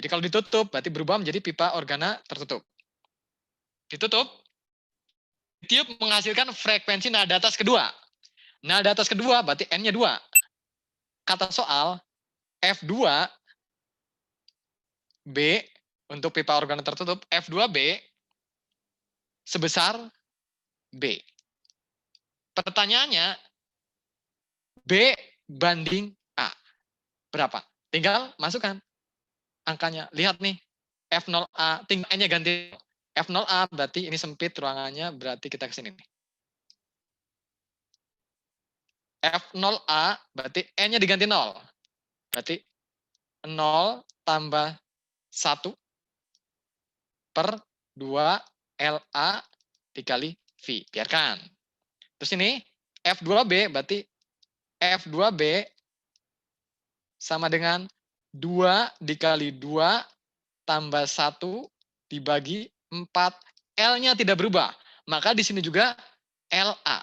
Jadi kalau ditutup berarti berubah menjadi pipa organa tertutup. Ditutup, ditiup menghasilkan frekuensi nada atas kedua. Nada atas kedua berarti N-nya 2. Kata soal, F2B untuk pipa organa tertutup, F2B sebesar B. Pertanyaannya, B banding A. Berapa? Tinggal masukkan angkanya. Lihat nih, F0A, tinggal N-nya ganti. F0A berarti ini sempit ruangannya, berarti kita ke sini nih. F0A berarti N-nya diganti 0. Berarti 0 tambah 1 per 2 LA dikali V. Biarkan. Terus ini F2B berarti F2B sama dengan 2 dikali 2 tambah 1 dibagi 4. L-nya tidak berubah. Maka di sini juga LA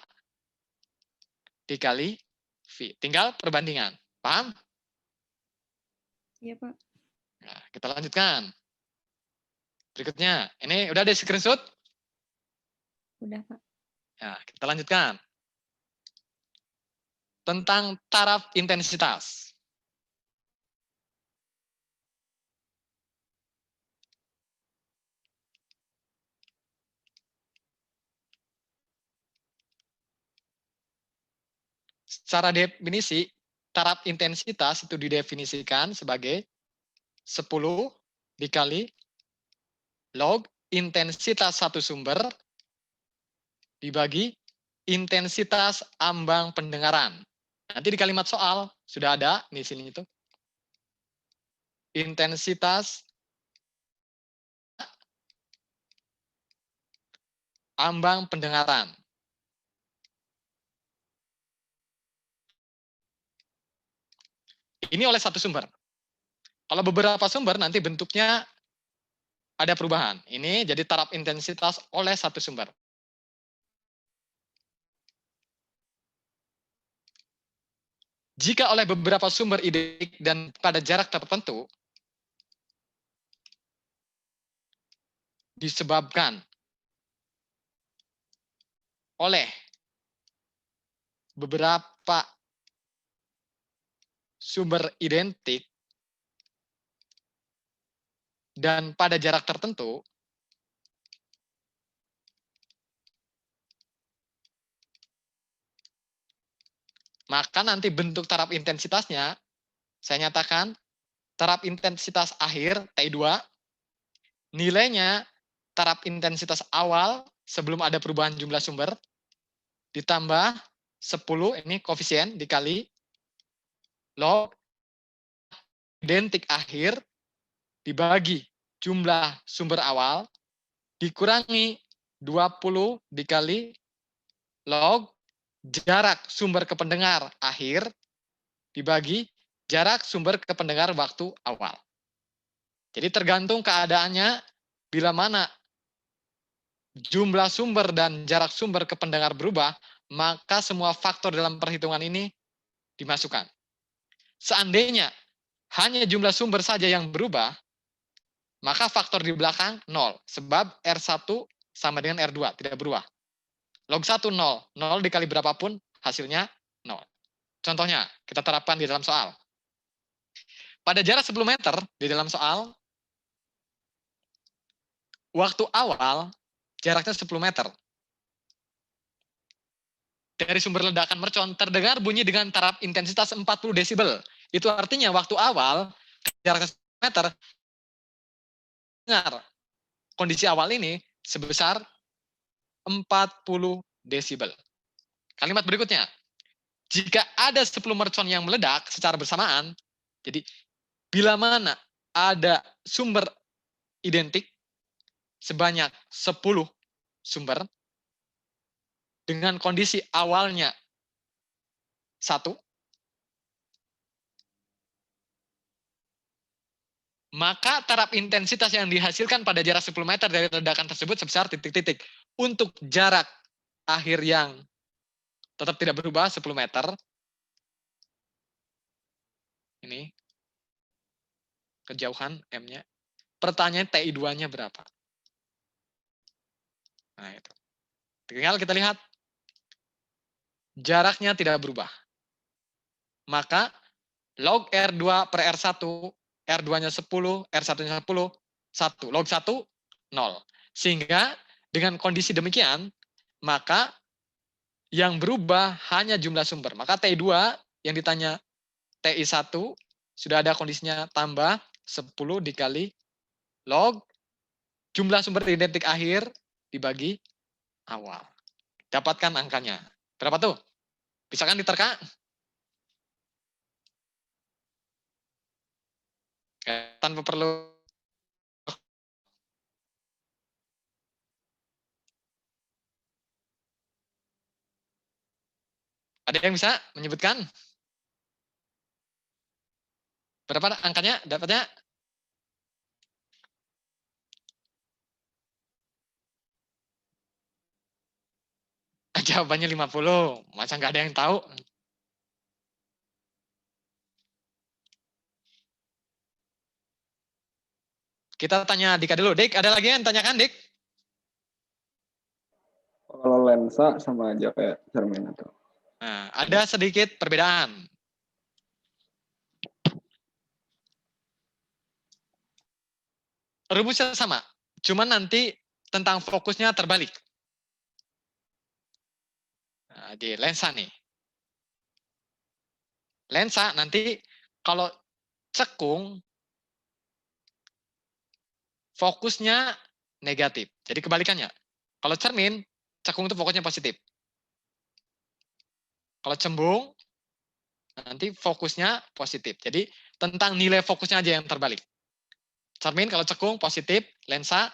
dikali V. Tinggal perbandingan. Paham? Iya, Pak. Nah, kita lanjutkan. Berikutnya. Ini udah ada screenshot? Udah, Pak. Nah, kita lanjutkan. Tentang taraf intensitas. Secara definisi, taraf intensitas itu didefinisikan sebagai 10 dikali log intensitas satu sumber dibagi intensitas ambang pendengaran. Nanti di kalimat soal sudah ada di sini itu. Intensitas ambang pendengaran. Ini oleh satu sumber. Kalau beberapa sumber nanti bentuknya ada perubahan. Ini jadi taraf intensitas oleh satu sumber. Jika oleh beberapa sumber identik dan pada jarak tertentu, disebabkan oleh beberapa sumber identik dan pada jarak tertentu, maka nanti bentuk taraf intensitasnya, saya nyatakan taraf intensitas akhir, T2, nilainya taraf intensitas awal sebelum ada perubahan jumlah sumber, ditambah 10, ini koefisien, dikali log identik akhir, dibagi jumlah sumber awal, dikurangi 20 dikali log jarak sumber ke pendengar akhir, dibagi jarak sumber ke pendengar waktu awal. Jadi tergantung keadaannya, bila mana jumlah sumber dan jarak sumber ke pendengar berubah, maka semua faktor dalam perhitungan ini dimasukkan. Seandainya hanya jumlah sumber saja yang berubah, maka faktor di belakang 0. Sebab R1 sama dengan R2, tidak berubah. Log 1, 0. 0 dikali berapapun, hasilnya 0. Contohnya, kita terapkan di dalam soal. Pada jarak 10 meter di dalam soal, waktu awal jaraknya 10 meter. Dari sumber ledakan mercon terdengar bunyi dengan taraf intensitas 40 desibel. Itu artinya waktu awal jaraknya 10 meter, dengar kondisi awal ini sebesar 40 desibel. Kalimat berikutnya, jika ada 10 mercon yang meledak secara bersamaan, jadi bila mana ada sumber identik sebanyak 10 sumber dengan kondisi awalnya 1, maka taraf intensitas yang dihasilkan pada jarak 10 meter dari ledakan tersebut sebesar titik-titik. Untuk jarak akhir yang tetap tidak berubah 10 meter, ini kejauhan M-nya. Pertanyaan TI2-nya berapa? Nah, itu. Tinggal kita lihat. Jaraknya tidak berubah. Maka log R2 per R1, R2-nya 10, R1-nya 10, 1. Log 1, 0. Sehingga dengan kondisi demikian, maka yang berubah hanya jumlah sumber. Maka TI2 yang ditanya TI1 sudah ada kondisinya tambah 10 dikali log jumlah sumber di detik akhir dibagi awal. Dapatkan angkanya. Berapa tuh? Bisa kan diterka? Tanpa perlu ada yang bisa menyebutkan? Berapa angkanya? Dapatnya? Jawabannya 50. Masa nggak ada yang tahu? Kita tanya Dika dulu. Dik, ada lagi yang tanyakan, Dik? Kalau lensa sama aja kayak cermin atau. Nah, ada sedikit perbedaan. Rumusnya sama, cuman nanti tentang fokusnya terbalik. Nah, di lensa nih. Lensa nanti kalau cekung fokusnya negatif. Jadi kebalikannya. Kalau cermin, cekung itu fokusnya positif. Kalau cembung, nanti fokusnya positif. Jadi tentang nilai fokusnya aja yang terbalik. Cermin kalau cekung positif, lensa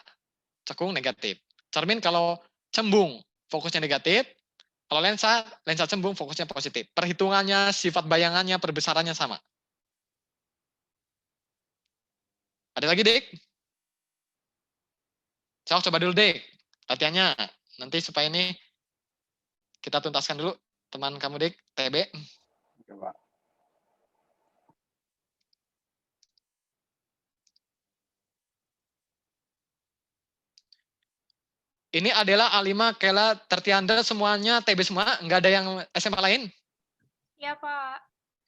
cekung negatif. Cermin kalau cembung fokusnya negatif, kalau lensa cembung fokusnya positif. Perhitungannya, sifat bayangannya, perbesarannya sama. Ada lagi, Dik? Sok, coba dulu, Dik. Latihannya. Nanti supaya ini kita tuntaskan dulu. Teman kamu, Dik, TB. Coba. Ini adalah A5, Kela, Tertianda, semuanya TB semua? Nggak ada yang SMA lain? Iya, Pak.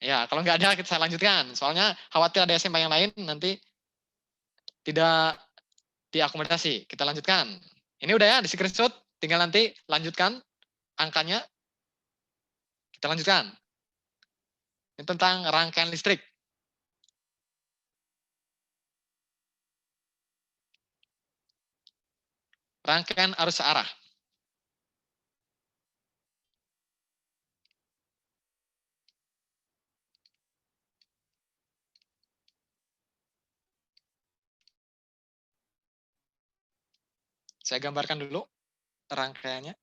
Ya, kalau nggak ada, kita lanjutkan. Soalnya khawatir ada SMA yang lain, nanti tidak diakomodasi. Kita lanjutkan. Ini udah ya, di screenshot. Tinggal nanti lanjutkan angkanya. Kita lanjutkan. Ini tentang rangkaian listrik. Rangkaian arus searah. Saya gambarkan dulu rangkaiannya.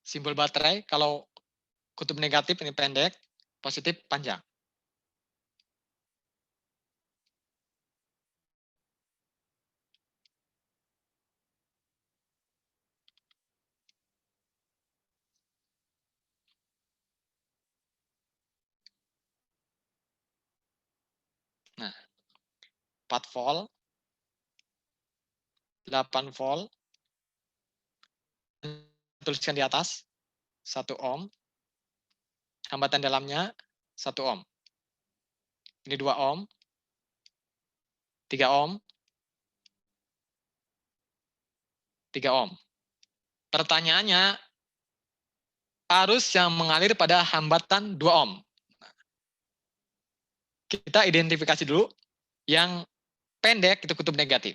Simbol baterai, kalau kutub negatif ini pendek, positif panjang. Nah, 4 volt, 8 volt, tuliskan di atas, 1 ohm, hambatan dalamnya 1 ohm. Ini 2 ohm, 3 ohm, 3 ohm. Pertanyaannya, arus yang mengalir pada hambatan 2 ohm. Kita identifikasi dulu, yang pendek itu kutub negatif.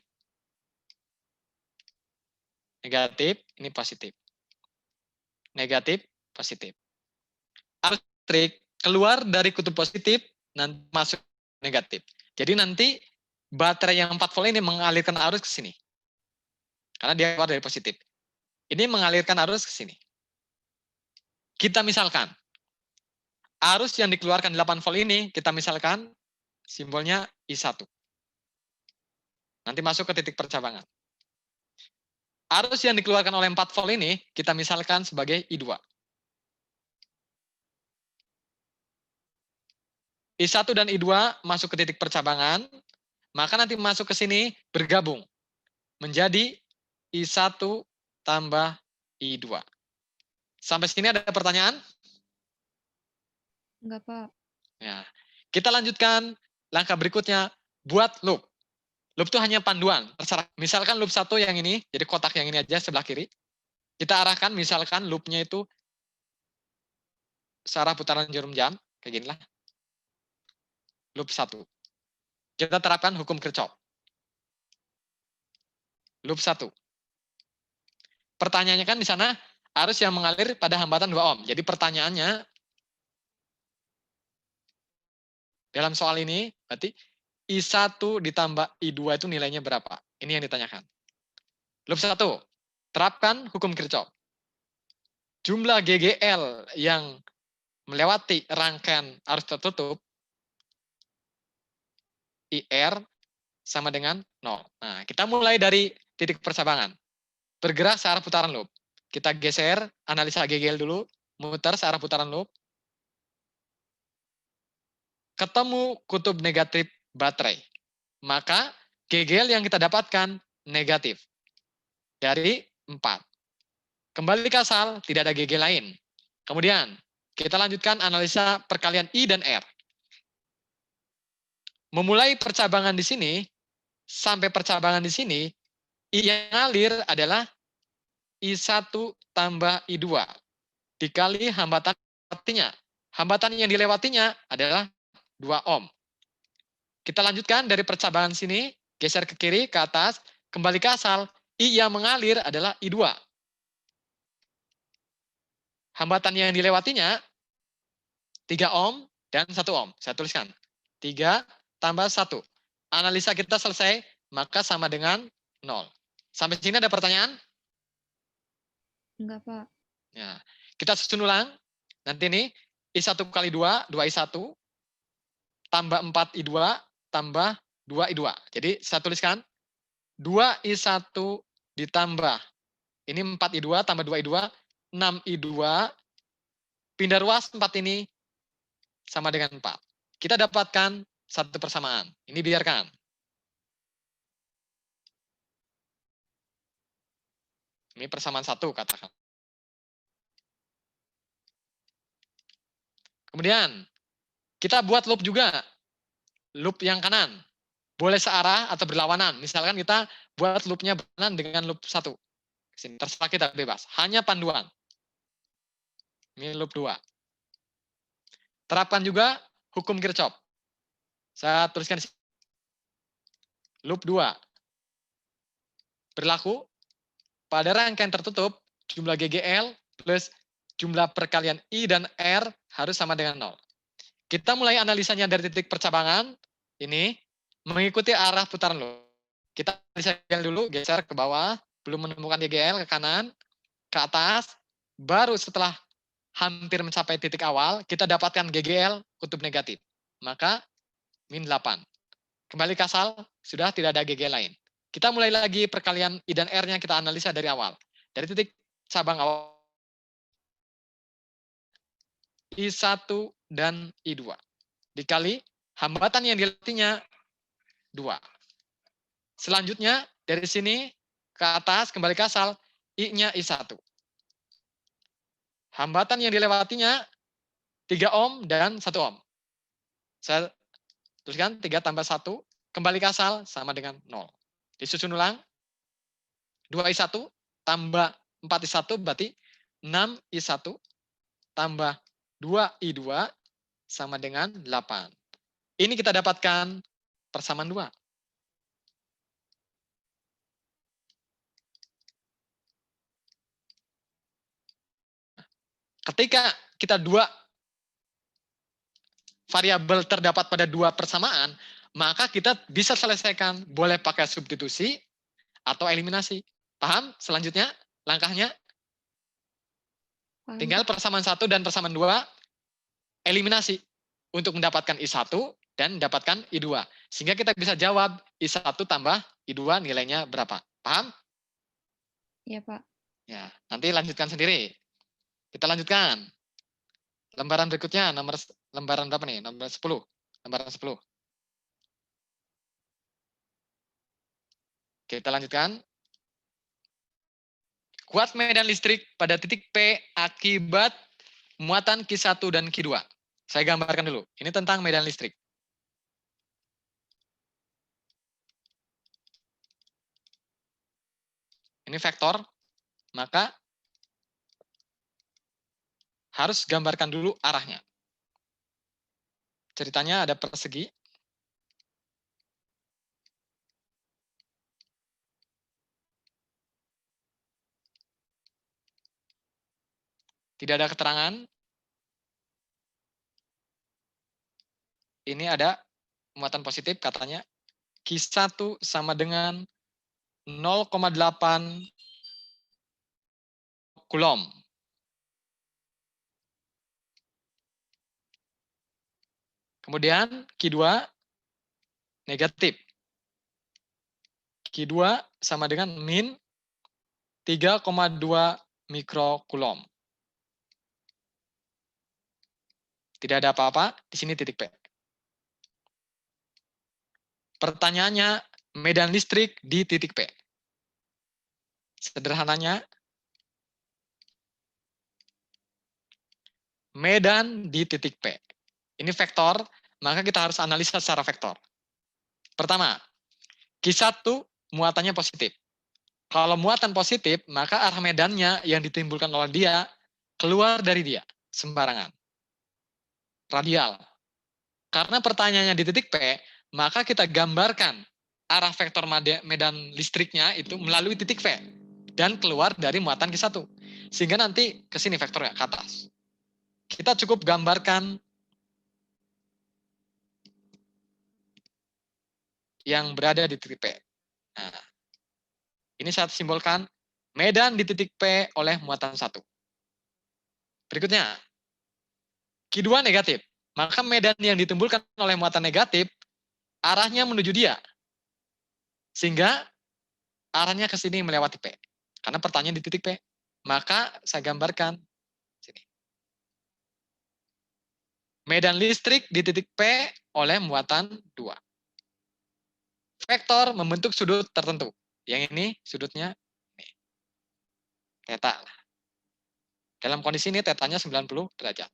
Negatif, ini positif. Negatif, positif. Arus listrik keluar dari kutub positif, nanti masuk negatif. Jadi nanti baterai yang 4 volt ini mengalirkan arus ke sini. Karena dia keluar dari positif. Ini mengalirkan arus ke sini. Kita misalkan, arus yang dikeluarkan 8 volt ini, kita misalkan simbolnya I1. Nanti masuk ke titik percabangan. Arus yang dikeluarkan oleh 4 volt ini, kita misalkan sebagai I2. I1 dan I2 masuk ke titik percabangan, maka nanti masuk ke sini bergabung menjadi I1 tambah I2. Sampai sini ada pertanyaan? Enggak, Pak. Ya. Kita lanjutkan langkah berikutnya, buat loop. Loop itu hanya panduan, terserah. Misalkan loop 1 yang ini, jadi kotak yang ini aja sebelah kiri. Kita arahkan misalkan loopnya itu searah putaran jarum jam, kayak gini lah. Loop 1. Kita terapkan hukum Kirchhoff. Loop 1. Pertanyaannya kan di sana arus yang mengalir pada hambatan 2 ohm. Jadi pertanyaannya dalam soal ini berarti I1 ditambah I2 itu nilainya berapa? Ini yang ditanyakan. Loop 1. Terapkan hukum Kirchhoff. Jumlah GGL yang melewati rangkaian arus tertutup IR sama dengan 0. Nah, kita mulai dari titik percabangan. Bergerak searah putaran loop. Kita geser, analisa GGL dulu, muter searah putaran loop. Ketemu kutub negatif baterai. Maka GGL yang kita dapatkan negatif. Dari 4. Kembali ke asal, tidak ada GGL lain. Kemudian, kita lanjutkan analisa perkalian I dan R. Memulai percabangan di sini, sampai percabangan di sini, I yang ngalir adalah I1 tambah I2. Dikali hambatan dilewatinya. Hambatan yang dilewatinya adalah 2 ohm. Kita lanjutkan dari percabangan sini, geser ke kiri, ke atas, kembali ke asal, I yang mengalir adalah I2. Hambatan yang dilewatinya 3 ohm dan 1 ohm. Saya tuliskan. 3 tambah 1. Analisa kita selesai, maka sama dengan 0. Sampai sini ada pertanyaan? Enggak, Pak. Ya. Kita susun ulang. Nanti ini I1 kali 2, 2I1, tambah 4I2, tambah 2I2. Jadi saya tuliskan 2I1 ditambah, ini 4I2 tambah 2I2, 6I2, pindah ruas 4 ini sama dengan 4. Kita dapatkan satu persamaan. Ini biarkan. Ini persamaan 1 katakan. Kemudian kita buat loop juga. Loop yang kanan. Boleh searah atau berlawanan. Misalkan kita buat loopnya berlawanan dengan loop 1. Sini, terserah kita bebas. Hanya panduan. Ini loop 2. Terapkan juga hukum Kirchhoff. Saya tuliskan di sini. Loop 2. Berlaku pada rangkaian tertutup, jumlah GGL plus jumlah perkalian I dan R harus sama dengan 0. Kita mulai analisanya dari titik percabangan, ini mengikuti arah putaran loop. Kita analisa GGL dulu, geser ke bawah, belum menemukan GGL, ke kanan, ke atas, baru setelah hampir mencapai titik awal, kita dapatkan GGL kutub negatif. Maka min 8. Kembali ke asal, sudah tidak ada GGL lain. Kita mulai lagi perkalian I dan R-nya kita analisa dari awal. Dari titik cabang awal, I1 dan I2. Dikali hambatan yang dilewatinya 2. Selanjutnya, dari sini ke atas, kembali ke asal, I-nya I1. Hambatan yang dilewatinya 3 ohm dan 1 ohm. Saya tuliskan 3 tambah 1, kembali ke asal, sama dengan 0. Disusun ulang, 2I1 tambah 4I1 berarti 6I1 tambah 2I2 sama dengan 8. Ini kita dapatkan persamaan 2. Ketika kita dua variabel terdapat pada 2 persamaan, maka kita bisa selesaikan boleh pakai substitusi atau eliminasi. Paham? Selanjutnya langkahnya Paham, tinggal Pak. persamaan 1 dan persamaan 2 eliminasi untuk mendapatkan I1 dan mendapatkan I2. Sehingga kita bisa jawab I1 tambah I2 nilainya berapa. Paham? Iya, Pak. Ya, nanti lanjutkan sendiri. Kita lanjutkan. Lembaran berikutnya, lembaran berapa nih? Nomor 10. lembaran 10. Kita lanjutkan. Kuat medan listrik pada titik P akibat muatan Q1 dan Q2. Saya gambarkan dulu. Ini tentang medan listrik. Ini vektor, maka harus gambarkan dulu arahnya. Ceritanya ada persegi. Tidak ada keterangan. Ini ada muatan positif katanya. Q1 sama dengan 0,8 Coulomb. Kemudian Q2 negatif. Q2 sama dengan min 3,2 mikrocoulomb. Tidak ada apa-apa, di sini titik P. Pertanyaannya, medan listrik di titik P. Sederhananya, medan di titik P. Ini vektor, maka kita harus analisa secara vektor. Pertama, Q1 muatannya positif. Kalau muatan positif, maka arah medannya yang ditimbulkan oleh dia keluar dari dia, sembarangan. Radial. Karena pertanyaannya di titik P, maka kita gambarkan arah vektor medan listriknya itu melalui titik P dan keluar dari muatan Q1. Sehingga nanti ke sini vektornya, ke atas. Kita cukup gambarkan yang berada di titik P. Nah, ini saya simbolkan medan di titik P oleh muatan 1. Berikutnya, Q2 negatif. Maka medan yang ditimbulkan oleh muatan negatif, arahnya menuju dia. Sehingga arahnya ke sini melewati P. Karena pertanyaan di titik P. Maka saya gambarkan sini. Medan listrik di titik P oleh muatan 2. Vektor membentuk sudut tertentu. Yang ini sudutnya ini. Theta. Dalam kondisi ini tetanya 90 derajat.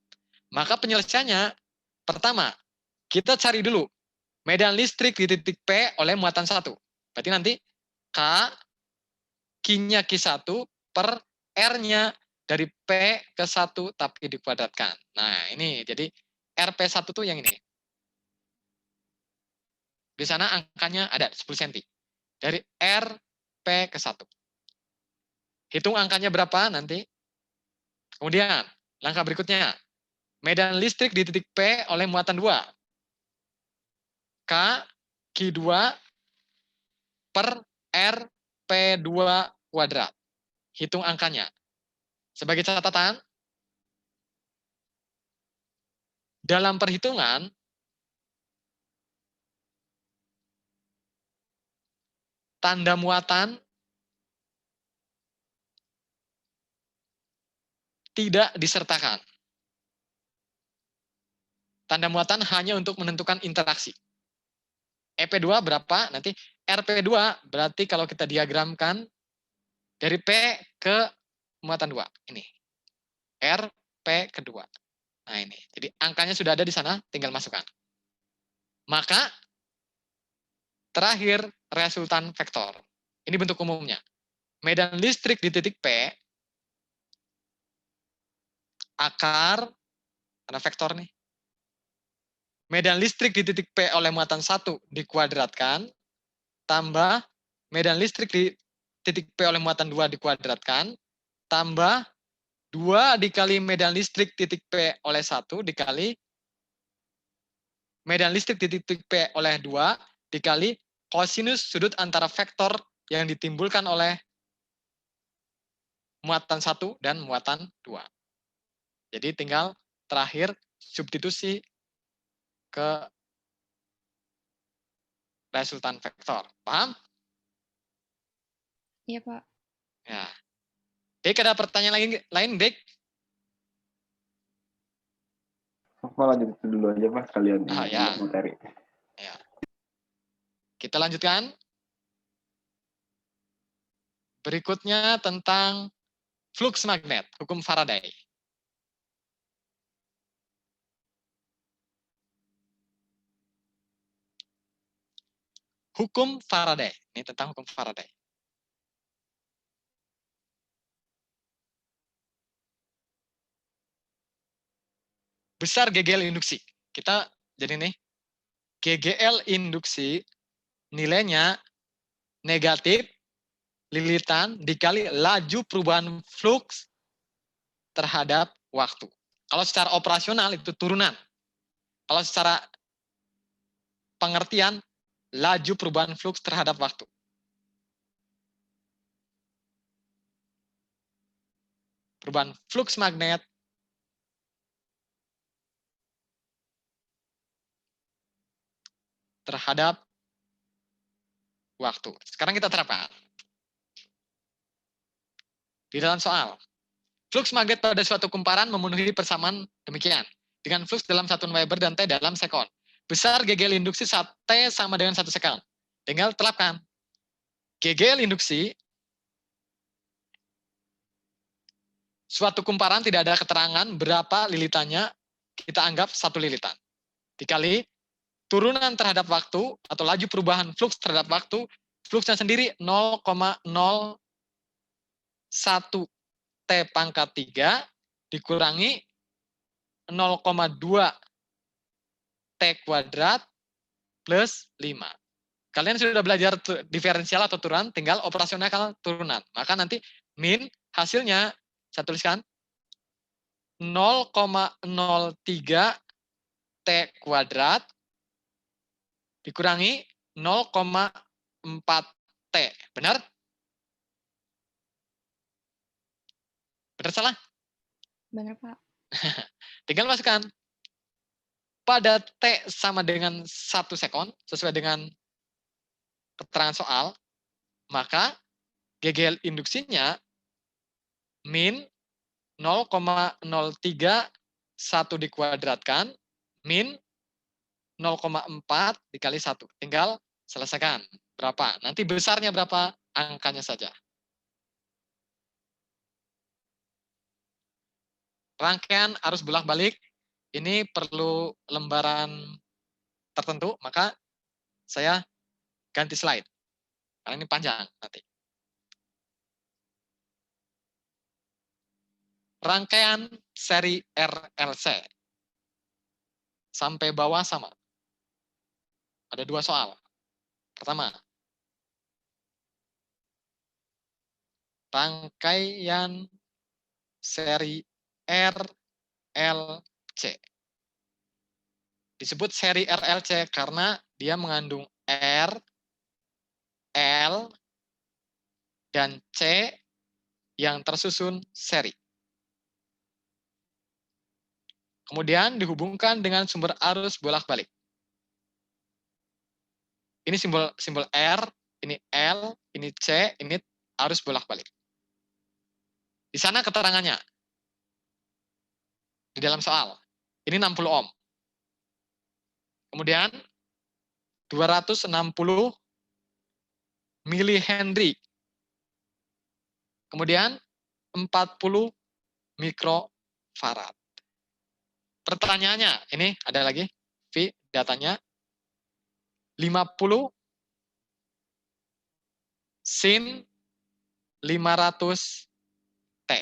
Maka penyelesaiannya, pertama, kita cari dulu medan listrik di titik P oleh muatan 1. Berarti nanti K, Q-nya Q1 per R-nya dari P ke 1 tapi dikuadratkan. Nah ini, jadi RP1 tuh yang ini. Di sana angkanya ada 10 cm. Dari RP ke 1. Hitung angkanya berapa nanti. Kemudian, langkah berikutnya. Medan listrik di titik P oleh muatan 2. K, Q2 per R, P2 kuadrat. Hitung angkanya. Sebagai catatan, dalam perhitungan, tanda muatan tidak disertakan. Tanda muatan hanya untuk menentukan interaksi. EP2 berapa? Nanti RP2 berarti kalau kita diagramkan dari P ke muatan 2. Ini. RP kedua. Nah ini. Jadi angkanya sudah ada di sana, tinggal masukkan. Maka terakhir resultan vektor. Ini bentuk umumnya. Medan listrik di titik P akar, karena vektor nih. Medan listrik di titik P oleh muatan 1 dikuadratkan, tambah medan listrik di titik P oleh muatan 2 dikuadratkan, tambah 2 dikali medan listrik titik P oleh 1 dikali medan listrik di titik P oleh 2 dikali kosinus sudut antara vektor yang ditimbulkan oleh muatan 1 dan muatan 2. Jadi tinggal terakhir substitusi ke resultan vektor. Paham? Iya, Pak. Ya. Dek, ada pertanyaan lain, Dek? Apa lanjut itu dulu aja Pak sekalian Ah, ini ya. untuk materi. Kita lanjutkan. Berikutnya tentang flux magnet, hukum Faraday. Hukum Faraday. Ini tentang hukum Faraday. Besar GGL induksi. Kita jadi nih, GGL induksi nilainya negatif lilitan dikali laju perubahan flux terhadap waktu. Kalau secara operasional itu turunan. Kalau secara pengertian, laju perubahan flux terhadap waktu. Perubahan flux magnet terhadap waktu. Sekarang kita terapkan. Di dalam soal, flux magnet pada suatu kumparan memenuhi persamaan demikian. Dengan flux dalam 1 Weber dan T dalam sekon. Besar GGL induksi saat T sama dengan 1 sekon. Tinggal terapkan. GGL induksi, suatu kumparan tidak ada keterangan berapa lilitannya, kita anggap 1 lilitan. Dikali turunan terhadap waktu atau laju perubahan flux terhadap waktu, fluxnya sendiri 0,01 T pangkat 3 dikurangi 0,2 T kuadrat plus 5. Kalian sudah belajar diferensial atau turunan, tinggal operasional turunan. Maka nanti min hasilnya, saya tuliskan 0,03 T kuadrat dikurangi 0,4 T. Benar? Benar salah? Benar, Pak. Tinggal masukkan. Pada T sama dengan 1 sekon, sesuai dengan keterangan soal, maka GGL induksinya min 0,031 dikuadratkan, min 0,4 dikali 1. Tinggal selesaikan. Berapa? Nanti besarnya berapa? Angkanya saja. Rangkaian arus bolak-balik ini perlu lembaran tertentu, maka saya ganti slide. Karena ini panjang nanti. Rangkaian seri RLC. Sampai bawah sama. Ada 2 soal. Pertama, rangkaian seri RLC. Disebut seri RLC karena dia mengandung R, L, dan C yang tersusun seri. Kemudian dihubungkan dengan sumber arus bolak-balik. Ini simbol R, ini L, ini C, ini arus bolak-balik. Di sana keterangannya. Di dalam soal. Ini 60 ohm. Kemudian 260 milihenry. Kemudian 40 mikrofarad. Pertanyaannya, ini ada lagi, V datanya. 50 sin 500 T.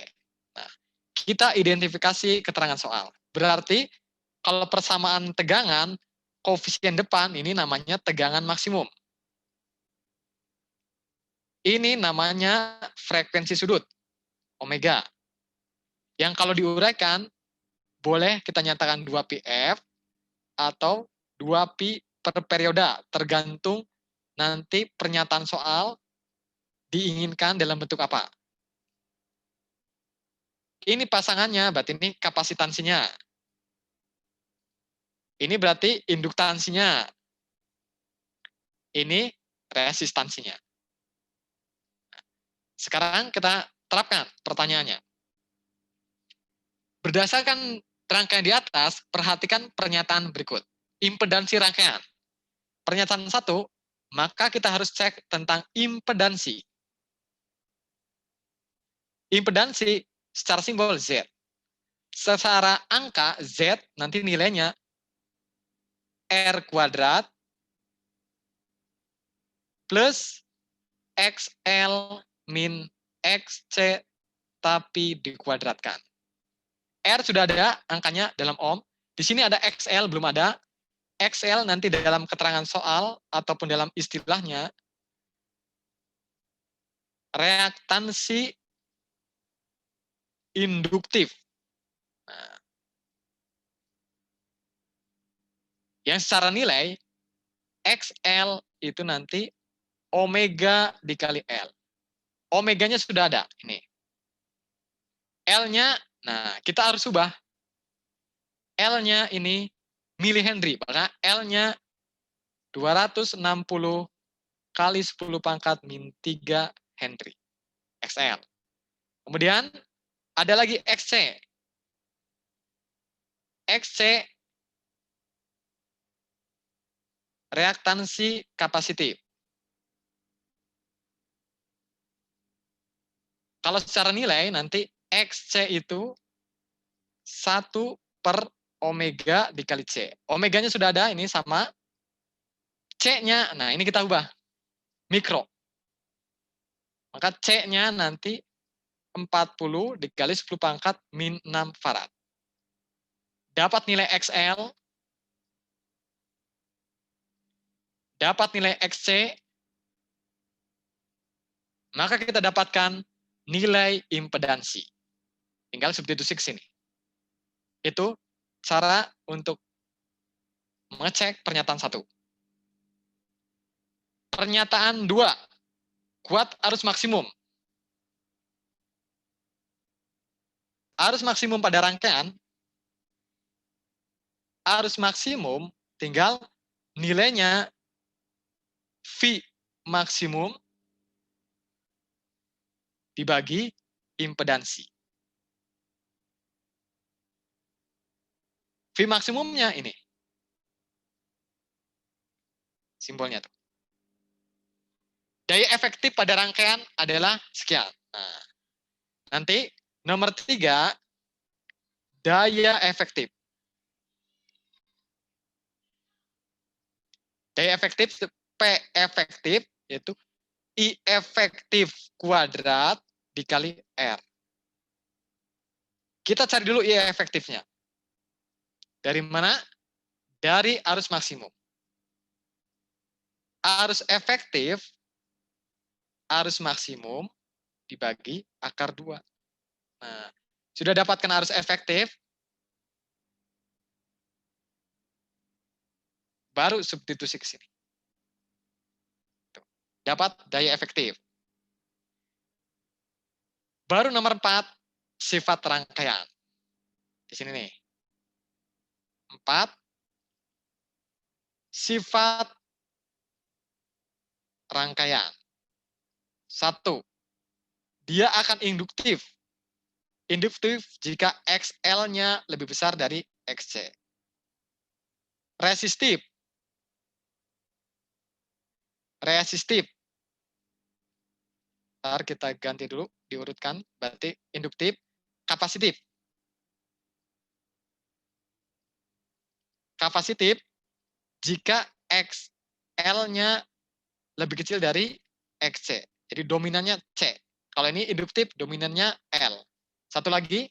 Nah, kita identifikasi keterangan soal. Berarti kalau persamaan tegangan, koefisien depan ini namanya tegangan maksimum. Ini namanya frekuensi sudut, omega. Yang kalau diuraikan, boleh kita nyatakan 2πf atau 2pi per periode, tergantung nanti pernyataan soal diinginkan dalam bentuk apa. Ini pasangannya, berarti ini kapasitansinya. Ini berarti induktansinya. Ini resistansinya. Sekarang kita terapkan pertanyaannya. Berdasarkan rangkaian di atas, perhatikan pernyataan berikut. Impedansi rangkaian. Pernyataan 1, maka kita harus cek tentang impedansi. Impedansi secara simbol Z. Secara angka Z nanti nilainya R kuadrat plus XL min XC tapi dikuadratkan. R sudah ada angkanya dalam ohm. Di sini ada XL, belum ada. XL nanti dalam keterangan soal ataupun dalam istilahnya reaktansi induktif. Nah, yang secara nilai XL itu nanti omega dikali L. Omeganya sudah ada, ini. L-nya, nah kita harus ubah. L-nya ini milihenry, maka L-nya 260 kali 10 pangkat min 3 Henry. XL. Kemudian ada lagi XC. XC reaktansi kapasitif. Kalau secara nilai nanti XC itu 1 per omega dikali C. Omeganya sudah ada, ini sama. C-nya, nah ini kita ubah. Mikro. Maka C-nya nanti 40 dikali 10 pangkat min 6 farad. Dapat nilai XL. Dapat nilai XC. Maka kita dapatkan nilai impedansi. Tinggal substitusi ke sini. Itu cara untuk mengecek pernyataan 1. Pernyataan 2. Kuat arus maksimum. Arus maksimum pada rangkaian, arus maksimum tinggal nilainya V maksimum dibagi impedansi. V maksimumnya ini. Simbolnya tuh. Daya efektif pada rangkaian adalah sekian. Nah, nanti nomor 3, daya efektif. Daya efektif, P efektif, yaitu I efektif kuadrat dikali R. Kita cari dulu I efektifnya. Dari mana? Dari arus maksimum. Arus efektif, arus maksimum dibagi akar 2. Nah, sudah dapatkan arus efektif, baru substitusi ke sini. Dapat daya efektif. Baru nomor 4, sifat rangkaian. Di sini nih. 4, sifat rangkaian. 1, dia akan induktif. Induktif jika XL-nya lebih besar dari XC. Resistif. Resistif. Ntar kita ganti dulu, diurutkan. Berarti induktif, kapasitif. Kapasitif jika XL-nya lebih kecil dari XC. Jadi dominannya C. Kalau ini induktif, dominannya L. Satu lagi,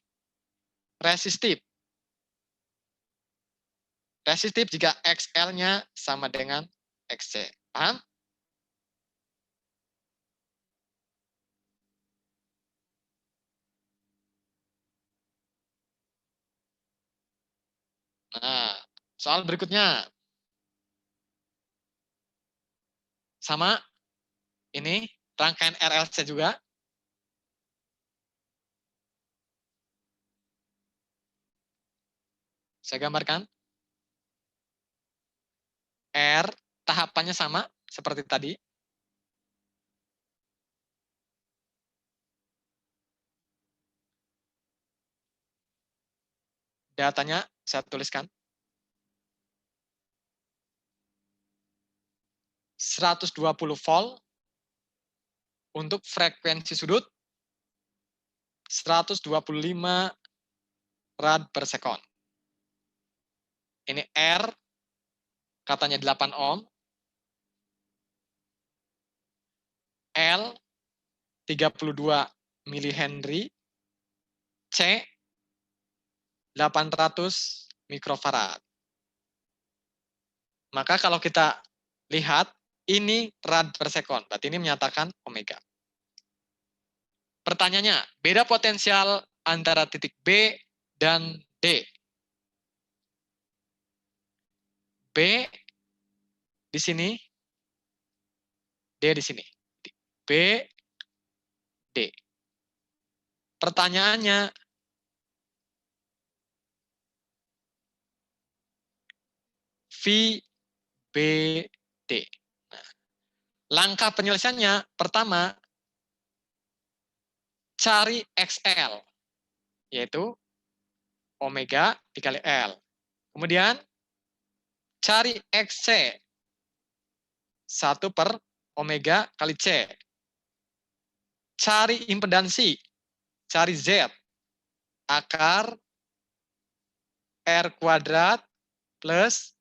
resistif. Resistif jika XL-nya sama dengan XC. Paham? Nah, soal berikutnya. Sama, ini rangkaian RLC juga. Saya gambarkan. R, tahapannya sama seperti tadi. datanya saya tuliskan. 120 volt untuk frekuensi sudut 125 rad per sekon. Ini R, katanya 8 ohm. L, 32 milihenry. C, 800 mikrofarad. Maka kalau kita lihat, ini rad per sekon. Berarti ini menyatakan omega. Pertanyaannya, beda potensial antara titik B dan D. B di sini, D di sini. B, D. Pertanyaannya, V, B, D. Nah, langkah penyelesaiannya, pertama, cari XL, yaitu omega dikali L. Kemudian, cari XC, 1 per omega kali C. Cari impedansi, cari Z, akar R kuadrat plus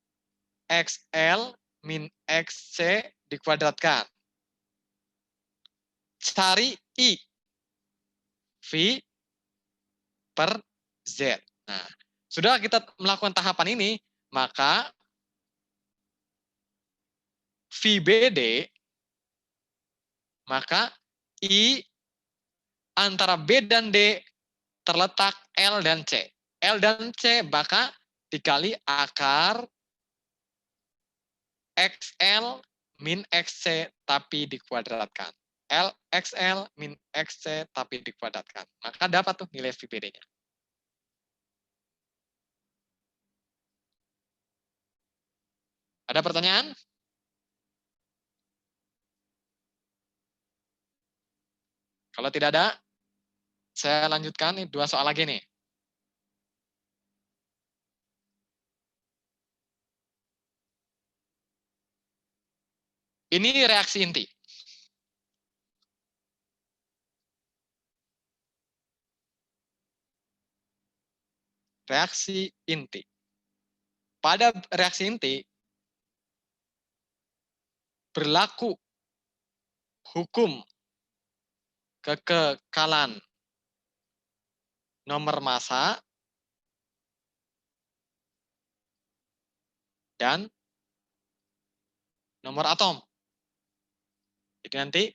XL min XC dikuadratkan. Cari I, V per Z. Nah, sudah kita melakukan tahapan ini, maka VBD, maka I antara B dan D terletak L dan C. L dan C maka dikali akar XL min XC tapi dikuadratkan. XL min XC tapi dikuadratkan. Maka dapat tuh nilai VBD-nya. Ada pertanyaan? Kalau tidak ada, saya lanjutkan nih 2 soal lagi nih. Ini reaksi inti. Reaksi inti. Pada reaksi inti, berlaku hukum kekekalan nomor massa dan nomor atom. Jadi nanti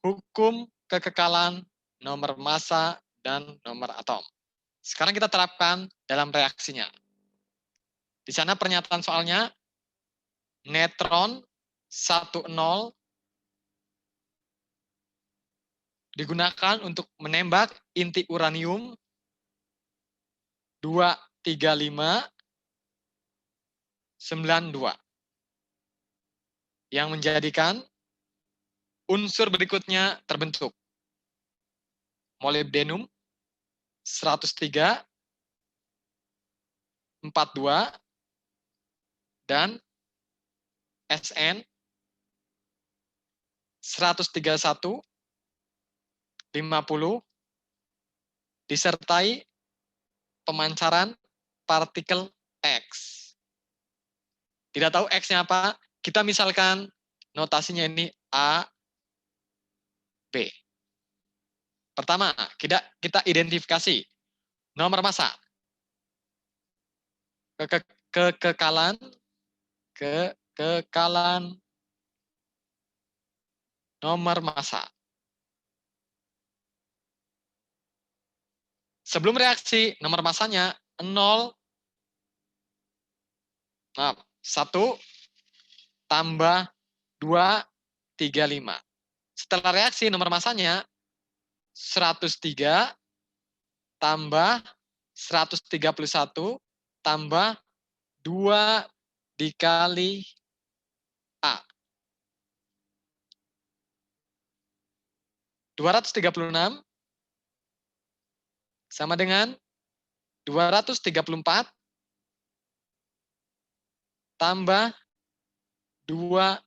hukum kekekalan nomor massa dan nomor atom. Sekarang kita terapkan dalam reaksinya. Di sana pernyataan soalnya, neutron 10 digunakan untuk menembak inti uranium 23592 yang menjadikan unsur berikutnya terbentuk. Molybdenum 103 42 dan SN 131 50 disertai pemancaran partikel X. Tidak tahu X-nya apa, kita misalkan notasinya ini A, B. Pertama, kita identifikasi nomor massa. Kekekalan nomor massa. Sebelum reaksi, nomor massanya 1 tambah 2, 35. Setelah reaksi, nomor massanya 103 tambah 131 tambah 2 dikali A. 236 sama dengan 234 tambah 2A.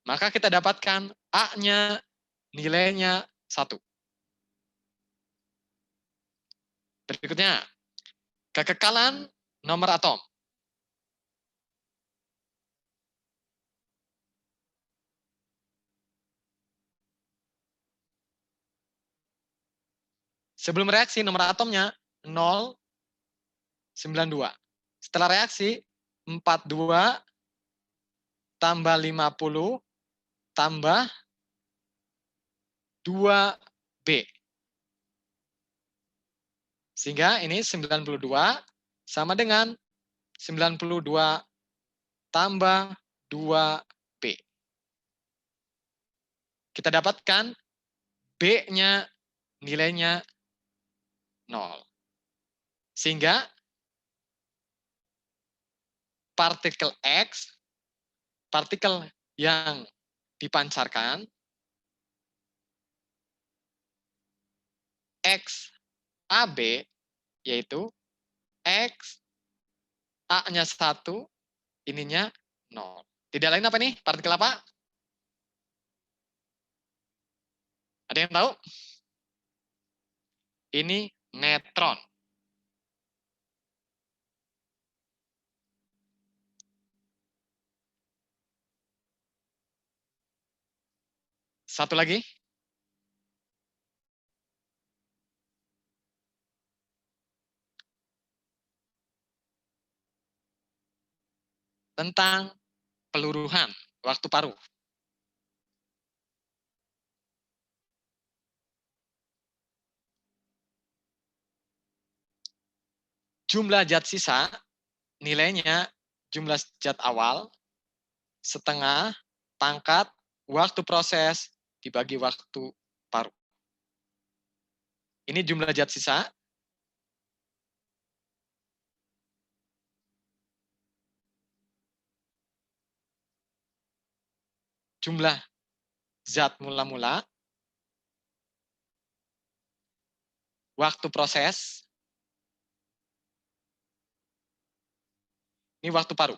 Maka kita dapatkan A-nya nilainya 1. Berikutnya, kekekalan nomor atom. Sebelum reaksi nomor atomnya 0,92. Setelah reaksi 42 tambah 50 tambah 2B. Sehingga ini 92 sama dengan 92 tambah 2B. Kita dapatkan B-nya nilainya 0. Sehingga partikel X, partikel yang dipancarkan, X AB, yaitu X A-nya 1, ininya 0. Tidak lain apa nih? Partikel apa? Ada yang tahu? Ini netron. Satu lagi. Tentang peluruhan waktu paruh. Jumlah zat sisa nilainya jumlah zat awal setengah pangkat waktu proses dibagi waktu paruh. Ini jumlah zat sisa. Jumlah zat mula-mula. Waktu proses. Ini waktu paruh.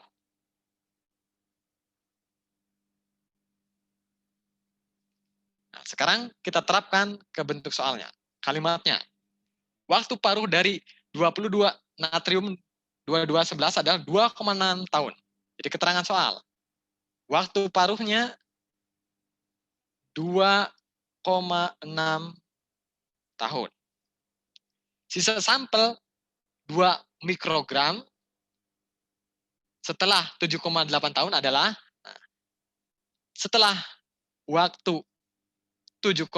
Nah, sekarang kita terapkan ke bentuk soalnya. Kalimatnya. Waktu paruh dari 22 natrium 2211 adalah 2,6 tahun. Jadi keterangan soal. Waktu paruhnya 2,6 tahun. Sisa sampel 2 mikrogram setelah 7,8 tahun adalah setelah waktu 7,8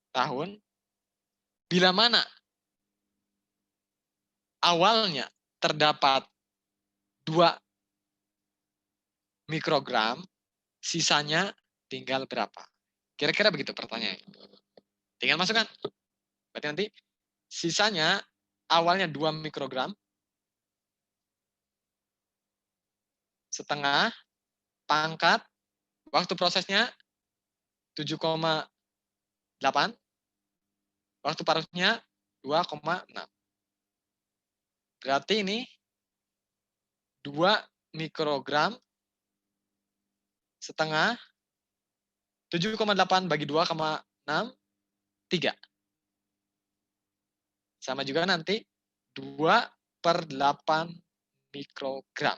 tahun, bila mana awalnya terdapat 2 mikrogram, sisanya tinggal berapa? Kira-kira begitu pertanyaannya. Tinggal masukkan. Berarti nanti sisanya awalnya 2 mikrogram, setengah pangkat, waktu prosesnya 7,8, waktu paruhnya 2,6. Berarti ini 2 mikrogram setengah 7,8 bagi 2,6, 3. Sama juga nanti 2/8 mikrogram.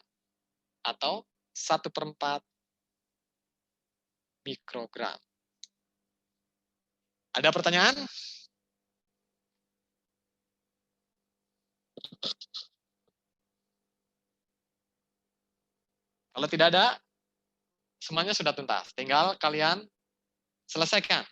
Atau 1/4 mikrogram. Ada pertanyaan? Kalau tidak ada, semuanya sudah tuntas. Tinggal kalian selesaikan.